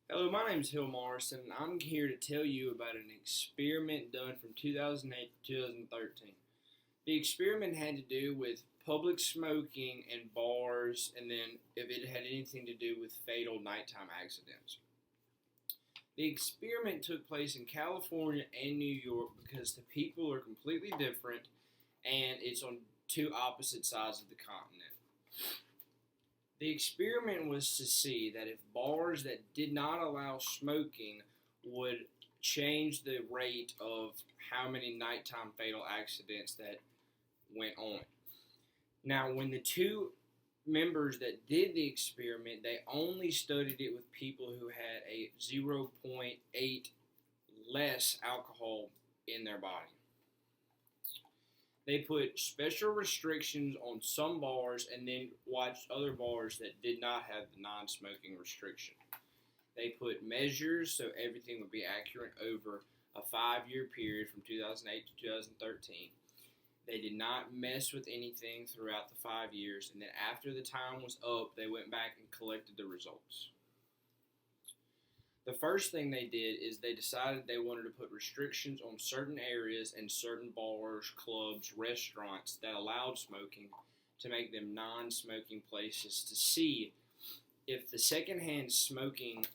Hello, my name is Hill Morrison, and I'm here to tell you about an experiment done from 2008 to 2013. The experiment had to do with public smoking in bars, and then if it had anything to do with fatal nighttime accidents. The experiment took place in California and New York because the people are completely different, and it's on two opposite sides of the continent. The experiment was to see that if bars that did not allow smoking would change the rate of how many nighttime fatal accidents that went on. Now, when the two members that did the experiment, they only studied it with people who had a zero point 0.8 less alcohol in their body. They put special restrictions on some bars and then watched other bars that did not have the non-smoking restriction. They put measures so everything would be accurate over a 5-year period from 2008 to 2013. They did not mess with anything throughout the 5 years, and then after the time was up, they went back and collected the results. The first thing they did is they decided they wanted to put restrictions on certain areas and certain bars, clubs, restaurants that allowed smoking to make them non-smoking places to see if the secondhand smoking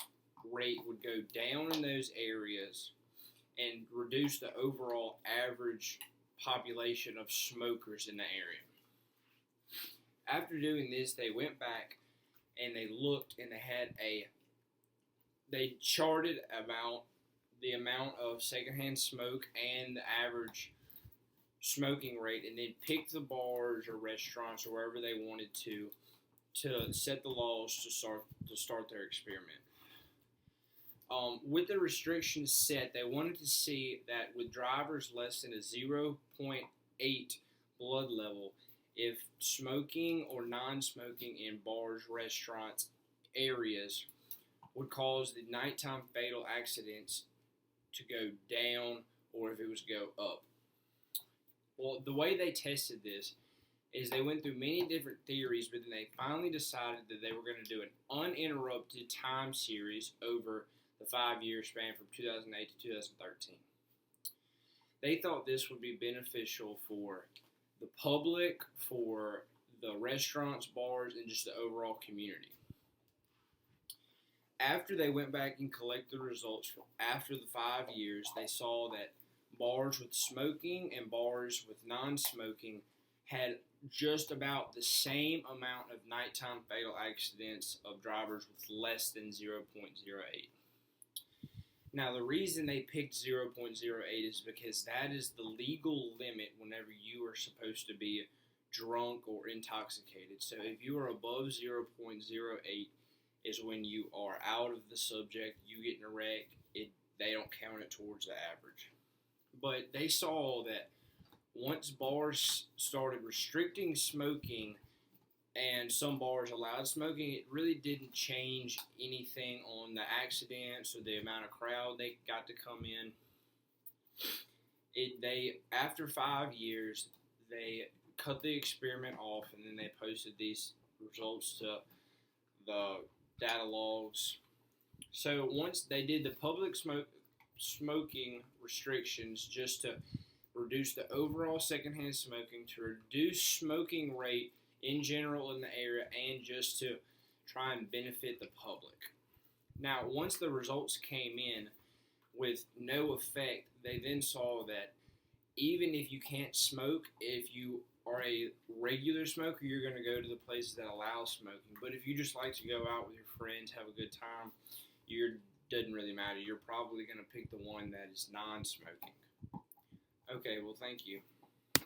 rate would go down in those areas and reduce the overall average population of smokers in the area. After doing this, they went back and they looked and they charted about the amount of secondhand smoke and the average smoking rate, and then picked the bars or restaurants or wherever they wanted to set the laws to start their experiment. With the restrictions set, they wanted to see that with drivers less than a zero point 0.8 blood level, if smoking or non-smoking in bars, restaurants, areas would cause the nighttime fatal accidents to go down or if it was to go up. Well, the way they tested this is they went through many different theories, but then they finally decided that they were going to do an uninterrupted time series over the 5-year span from 2008 to 2013. They thought this would be beneficial for the public, for the restaurants, bars, and just the overall community. After they went back and collected the results from after the 5 years, they saw that bars with smoking and bars with non-smoking had just about the same amount of nighttime fatal accidents of drivers with less than 0.08. Now, the reason they picked 0.08 is because that is the legal limit whenever you are supposed to be drunk or intoxicated. So if you are above 0.08, is when you are out of the subject, you get in a wreck, they don't count it towards the average. But they saw that once bars started restricting smoking and some bars allowed smoking, it really didn't change anything on the accidents or the amount of crowd they got to come in. After 5 years, they cut the experiment off and then they posted these results to the data logs. So once they did the public smoking restrictions just to reduce the overall secondhand smoking, to reduce smoking rate in general in the area, and just to try and benefit the public. Now, once the results came in with no effect, they then saw that even if you can't smoke, if you are a regular smoker, you're going to go to the places that allow smoking. But if you just like to go out with your friends, have a good time, it doesn't really matter. You're probably going to pick the one that is non-smoking. Okay, well, thank you.